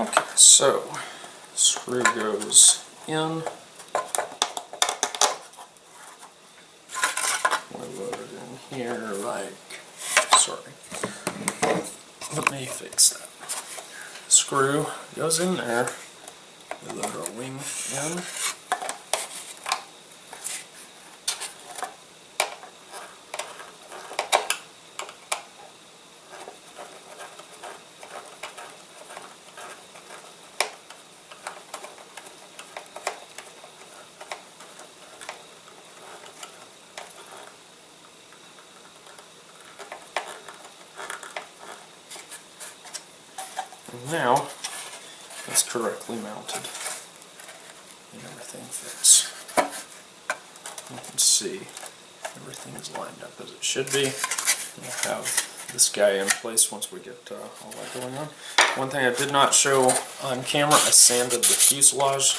Okay, so screw goes in. We load it in here like, sorry, let me fix that. Screw goes in there. We load our wing in. And now it's correctly mounted and everything fits. You can see everything is lined up as it should be. We'll have this guy in place once we get all that going on. One thing I did not show on camera, I sanded the fuselage.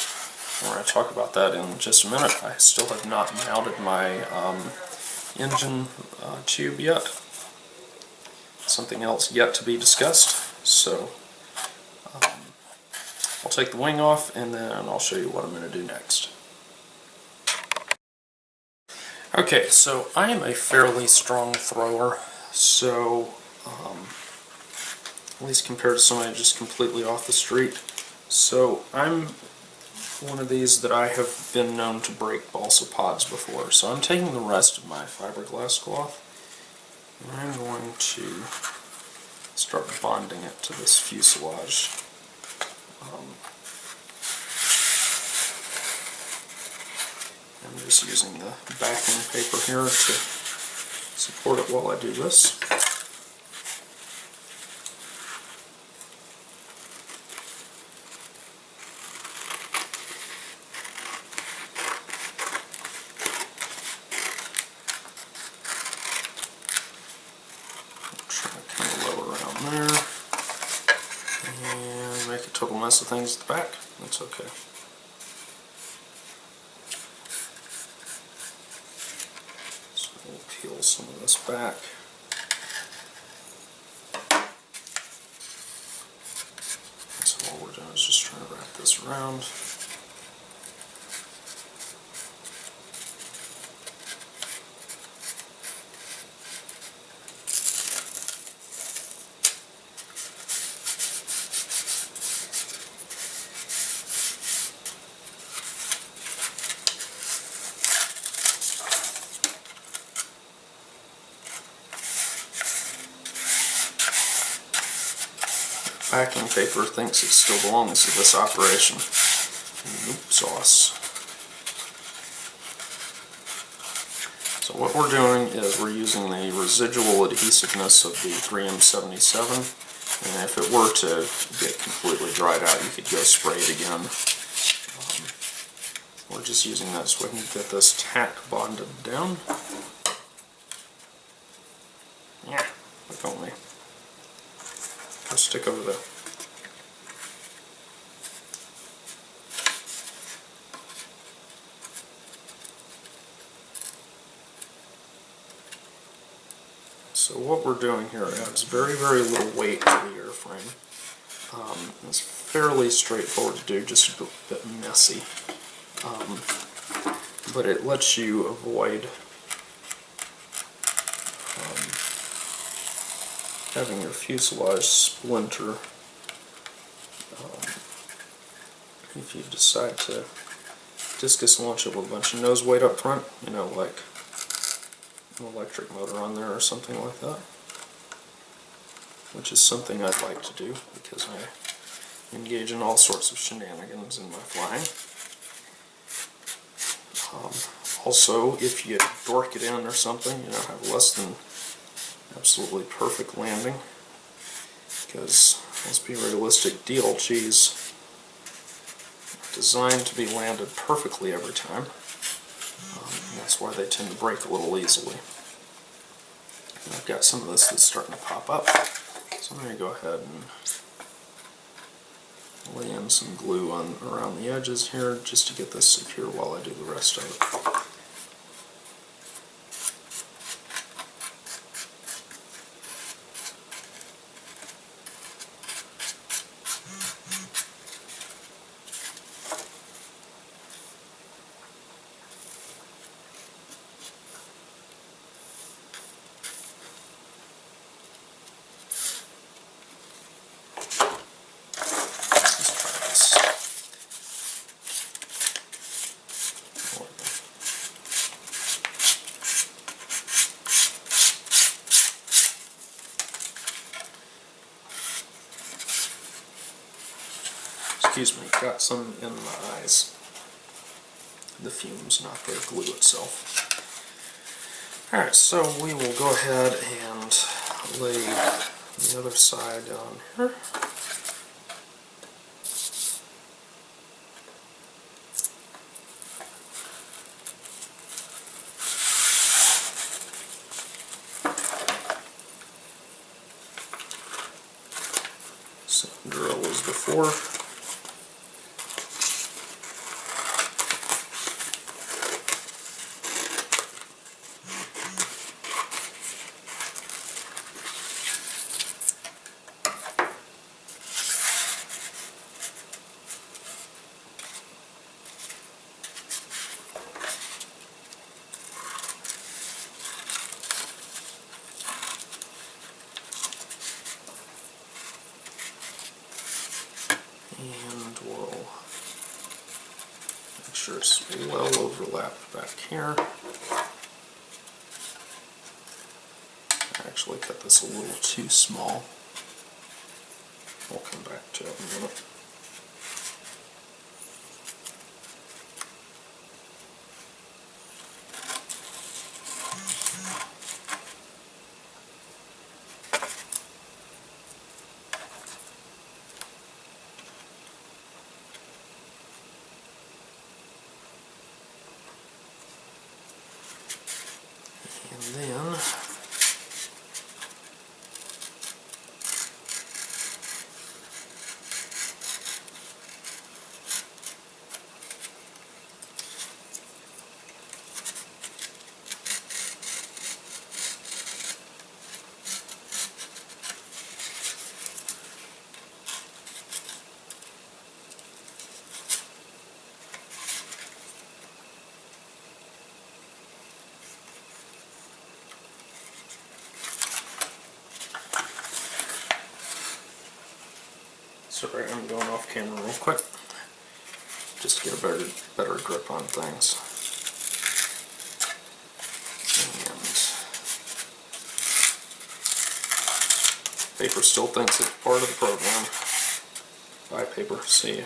We're going to talk about that in just a minute. I still have not mounted my engine tube yet. Something else yet to be discussed. So I'll take the wing off and then I'll show you what I'm going to do next. Okay, so I am a fairly strong thrower, so at least compared to somebody just completely off the street. So I'm one of these that I have been known to break balsa pods before. So I'm taking the rest of my fiberglass cloth and I'm going to start bonding it to this fuselage. I'm just using the backing paper here to support it while I do this. Try to kind of lower around there and make a total mess of things at the back. That's okay. Peel some of this back. So all we're doing is just trying to wrap this around. Backing paper thinks it still belongs to this operation. Nope, sauce. So what we're doing is we're using the residual adhesiveness of the 3M77, and if it were to get completely dried out, you could go spray it again. We're just using that so we can get this tack bonded down. Yeah, look at me. Go stick over there. So what we're doing here adds very, very little weight to the airframe. It's fairly straightforward to do, just a bit messy. But it lets you avoid having your fuselage splinter if you decide to discus launch it with a bunch of nose weight up front, you know, like an electric motor on there or something like that, which is something I'd like to do because I engage in all sorts of shenanigans in my flying. Also, if you dork it in or something, you know, have less than absolutely perfect landing, because let's be realistic, DLGs are designed to be landed perfectly every time. And that's why they tend to break a little easily. And I've got some of this that's starting to pop up, so I'm going to go ahead and lay in some glue on around the edges here just to get this secure while I do the rest of it. excuse me, got some in my eyes. The fumes, not the glue itself. Alright, so we will go ahead and lay the other side down here. Same drill as before. And we'll make sure it's well overlapped back here. I actually cut this a little too small. We'll come back to it in a minute. And then sorry, I'm going off camera real quick, just to get a better grip on things. And paper still thinks it's part of the program. Bye, paper. See you.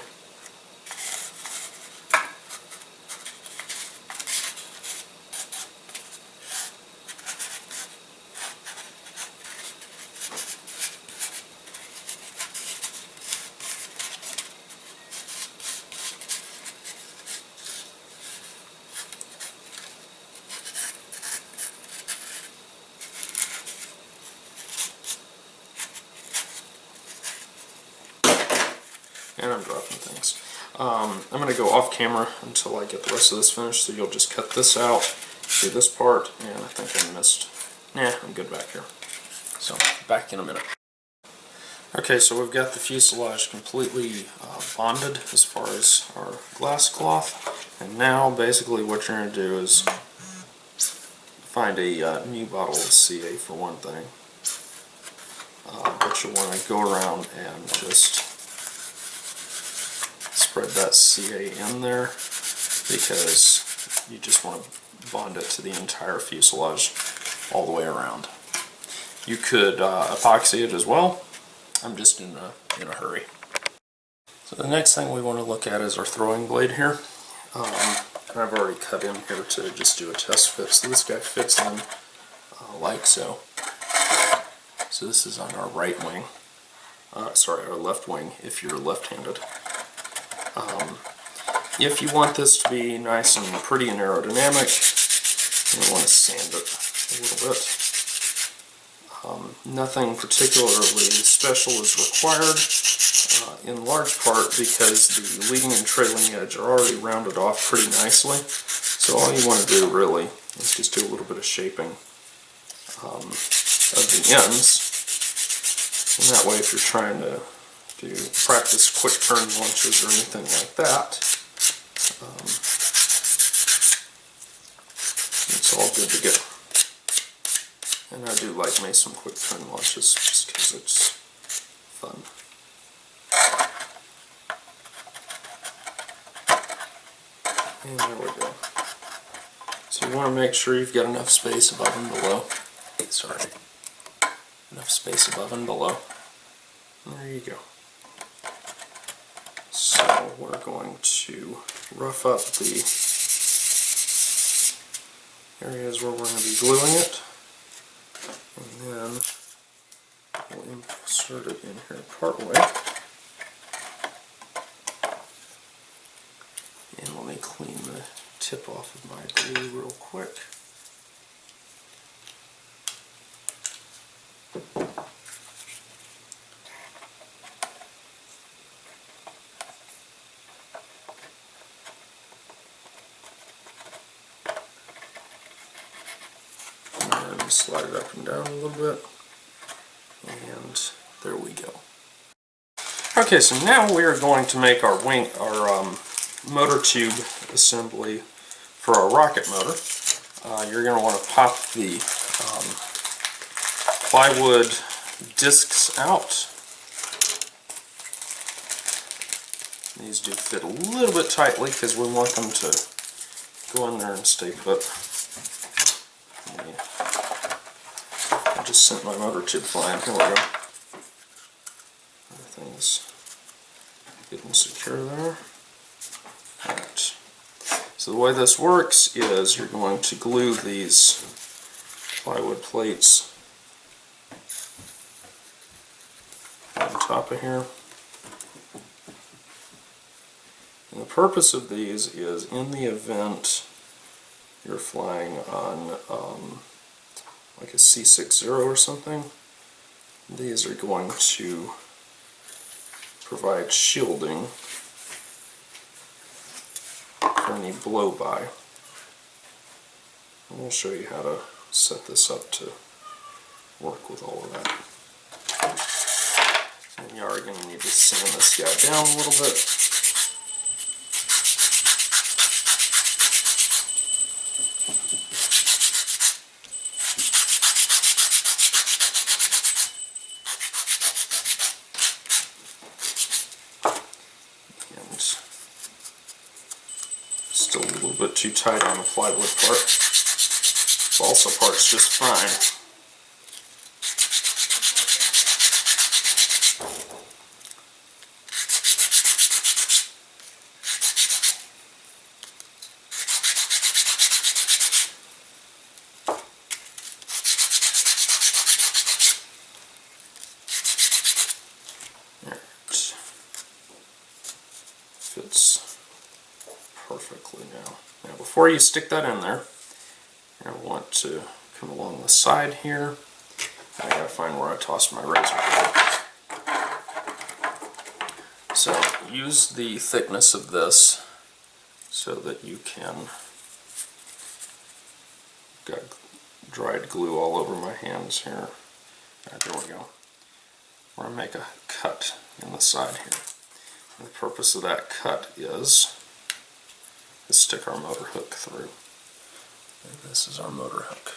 And I'm dropping things. I'm going to go off camera until I get the rest of this finished, so you'll just cut this out, do this part, and I think I missed. Nah, I'm good back here. So, back in a minute. Okay, so we've got the fuselage completely bonded as far as our glass cloth, and now basically what you're going to do is find a new bottle of CA for one thing. But you want to go around and just spread that CA in there, because you just want to bond it to the entire fuselage all the way around. You could epoxy it as well. I'm just in a hurry. So the next thing we want to look at is our throwing blade here. And I've already cut in here to just do a test fit. So this guy fits in like so. So this is on our right wing. Sorry, our left wing if you're left-handed. If you want this to be nice and pretty and aerodynamic, you want to sand it a little bit. Nothing particularly special is required, in large part because the leading and trailing edge are already rounded off pretty nicely. So all you want to do really is just do a little bit of shaping of the ends. And that way, if you're trying to practice quick turn launches or anything like that, it's all good to go. And I do like me some quick turn launches just because it's fun. And there we go. So you want to make sure you've got enough space above and below. Sorry. Enough space above and below. And there you go. So we're going to rough up the areas where we're going to be gluing it, and then we'll insert it in here partway. And let me clean the tip off of my glue real quick. And slide it up and down a little bit. And there we go. Okay, so now we are going to make our motor tube assembly for our rocket motor. You're going to want to pop the plywood discs out. These do fit a little bit tightly because we want them to go in there and stay put. I just sent my motor tube flying. Here we go. Everything's good and secure there. Alright. So the way this works is you're going to glue these plywood plates on top of here. And the purpose of these is in the event you're flying on like a C60 or something, these are going to provide shielding for any blow-by. And we'll show you how to set this up to work with all of that. And you are going to need to sand this guy down a little bit. Still a little bit too tight on the plywood part. The balsa part's just fine. Alright. Fits perfectly now. Now before you stick that in there, I want to come along the side here. I gotta find where I tossed my razor. So use the thickness of this so that you can, got dried glue all over my hands here. Alright, there we go. We're gonna make a cut in the side here. And the purpose of that cut is to stick our motor hook through. And this is our motor hook.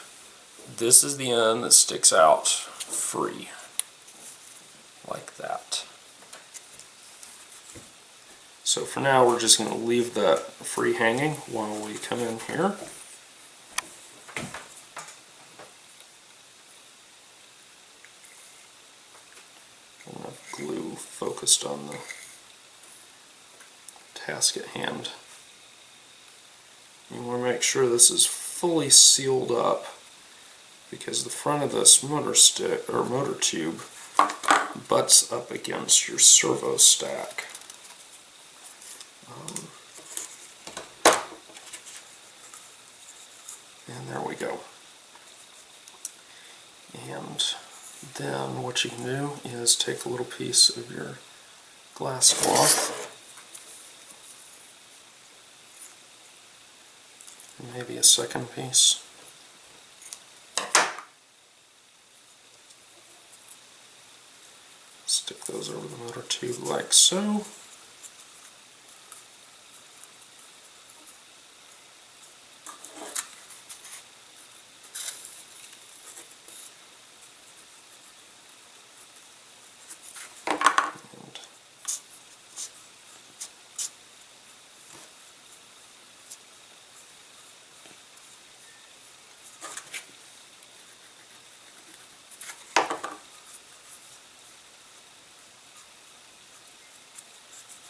This is the end that sticks out free, like that. So for now we're just going to leave that free hanging while we come in here. Enough glue focused on the task at hand. You want to make sure this is fully sealed up because the front of this motor tube butts up against your servo stack. And there we go. And then what you can do is take a little piece of your glass cloth, and maybe a second piece. Stick those over the motor tube like so.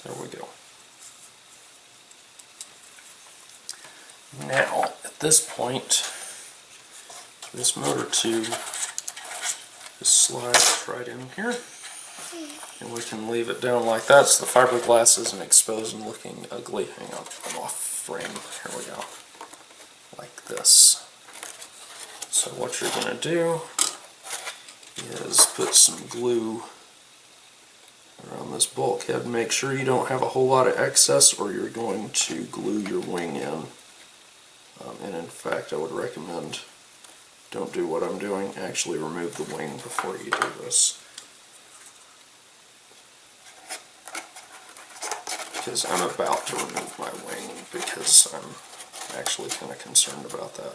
There we go. Now, at this point, this motor tube just slides right in here, and we can leave it down like that so the fiberglass isn't exposed and looking ugly. Hang on, I'm off frame. Here we go. Like this. So what you're going to do is put some glue around this bulkhead. Make sure you don't have a whole lot of excess or you're going to glue your wing in. And in fact, I would recommend don't do what I'm doing. Actually remove the wing before you do this. Because I'm about to remove my wing because I'm actually kind of concerned about that.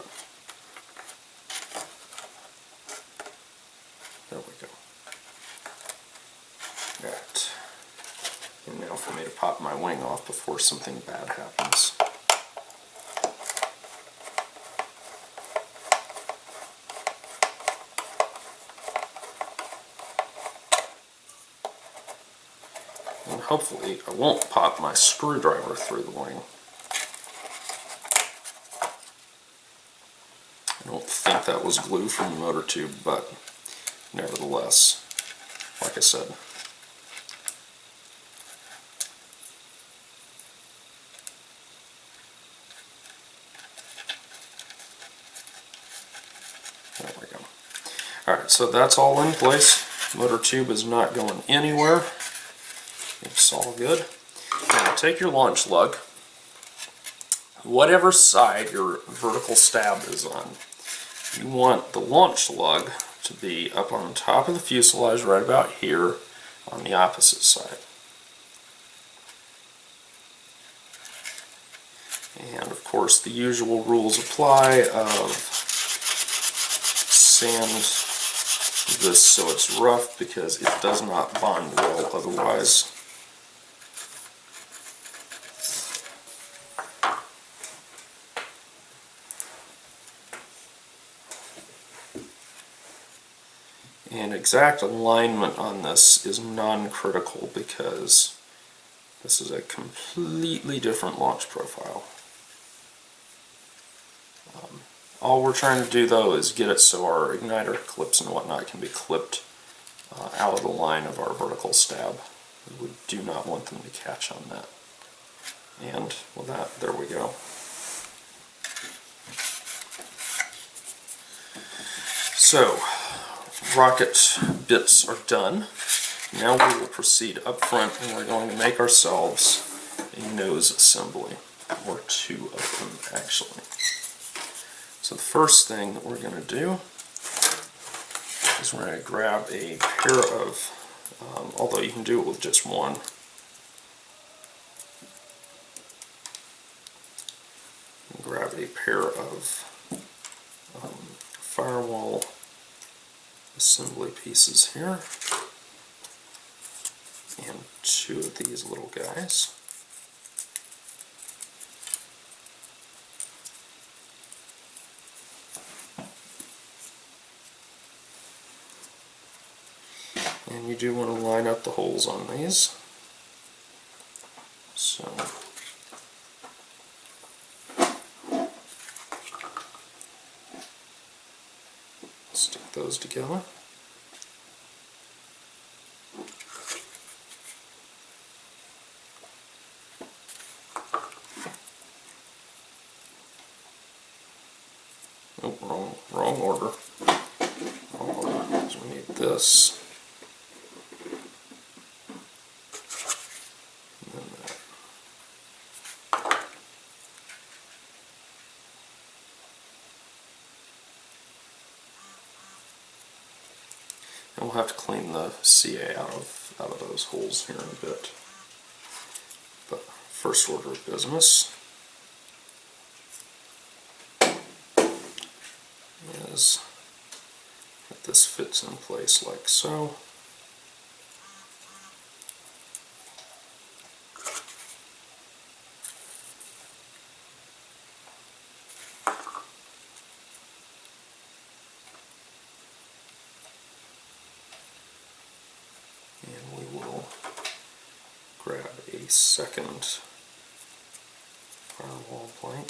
There we go. Alright. And now for me to pop my wing off before something bad happens. And hopefully I won't pop my screwdriver through the wing. I don't think that was glue from the motor tube, but nevertheless, like I said. There we go. Alright, so that's all in place. Motor tube is not going anywhere. It's all good. Now take your launch lug, whatever side your vertical stab is on, you want the launch lug to be up on top of the fuselage right about here on the opposite side. And of course the usual rules apply of sand this so it's rough because it does not bond well otherwise. And exact alignment on this is non-critical because this is a completely different launch profile. All we're trying to do though is get it so our igniter clips and whatnot can be clipped out of the line of our vertical stab. We do not want them to catch on that. And with that, there we go. So, rocket bits are done. Now we will proceed up front and we're going to make ourselves a nose assembly, or two of them actually. So the first thing that we're going to do is we're going to grab a pair of, although you can do it with just one, grab a pair of firewall assembly pieces here, and two of these little guys. And you do want to line up the holes on these. So stick those together. Oh, wrong order. Wrong order, because we need this. And then that. And we'll have to clean the CA out of those holes here in a bit. But first order of business is that this fits in place like so. And we will grab a second firewall plank.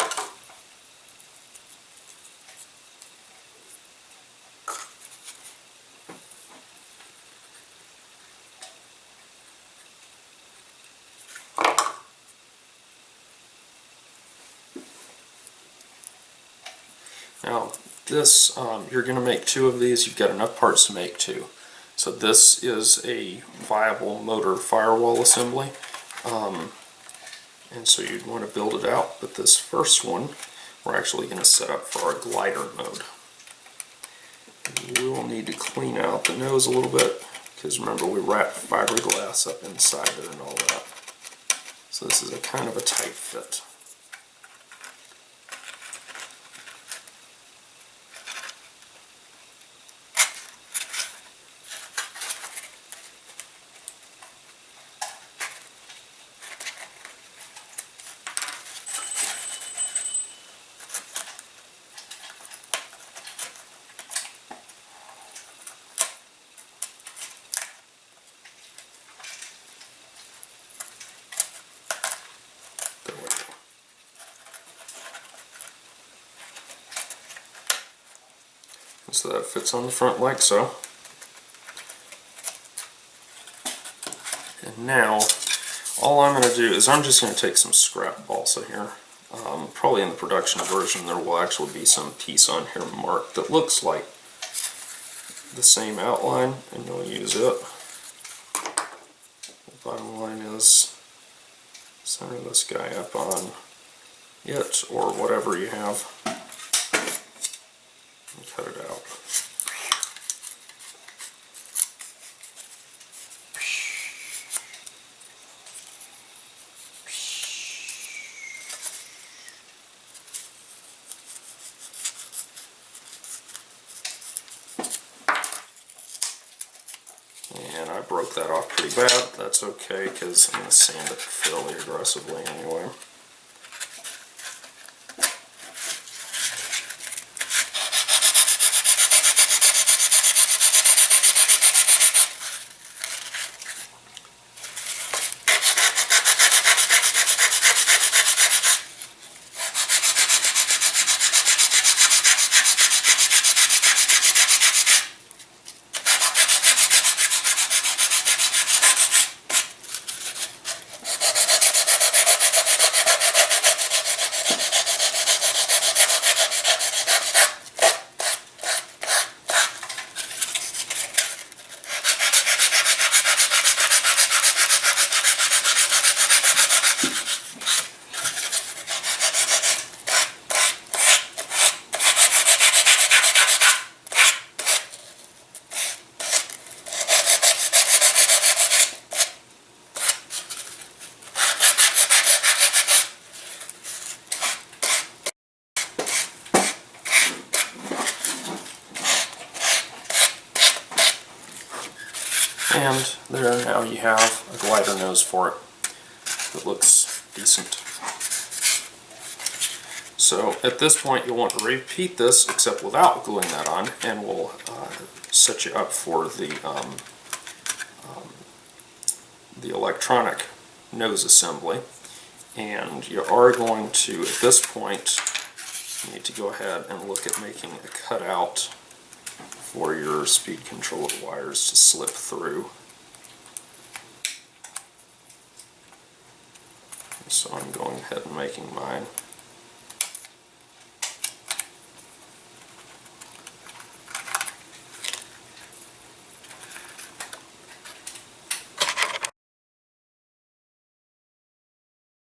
Now this, you're going to make 2 of these. You've got enough parts to make 2. So this is a viable motor firewall assembly, and so you'd want to build it out. But this first one we're actually going to set up for our glider mode. We will need to clean out the nose a little bit, because remember we wrapped fiberglass up inside there and all that. So this is a kind of a tight fit. So that fits on the front like so. And now all I'm going to do is I'm just going to take some scrap balsa here. Probably in the production version there will actually be some piece on here marked that looks like the same outline, and you'll use it. The bottom line is center this guy up on it or whatever you have and cut it out. And I broke that off pretty bad. That's okay, because I'm going to sand it fairly aggressively anyway. And there, now you have a glider nose for it that looks decent. So at this point you'll want to repeat this, except without gluing that on, and we'll set you up for the electronic nose assembly. And you are going to, at this point, you need to go ahead and look at making a cutout for your speed controller wires to slip through. So I'm going ahead and making mine.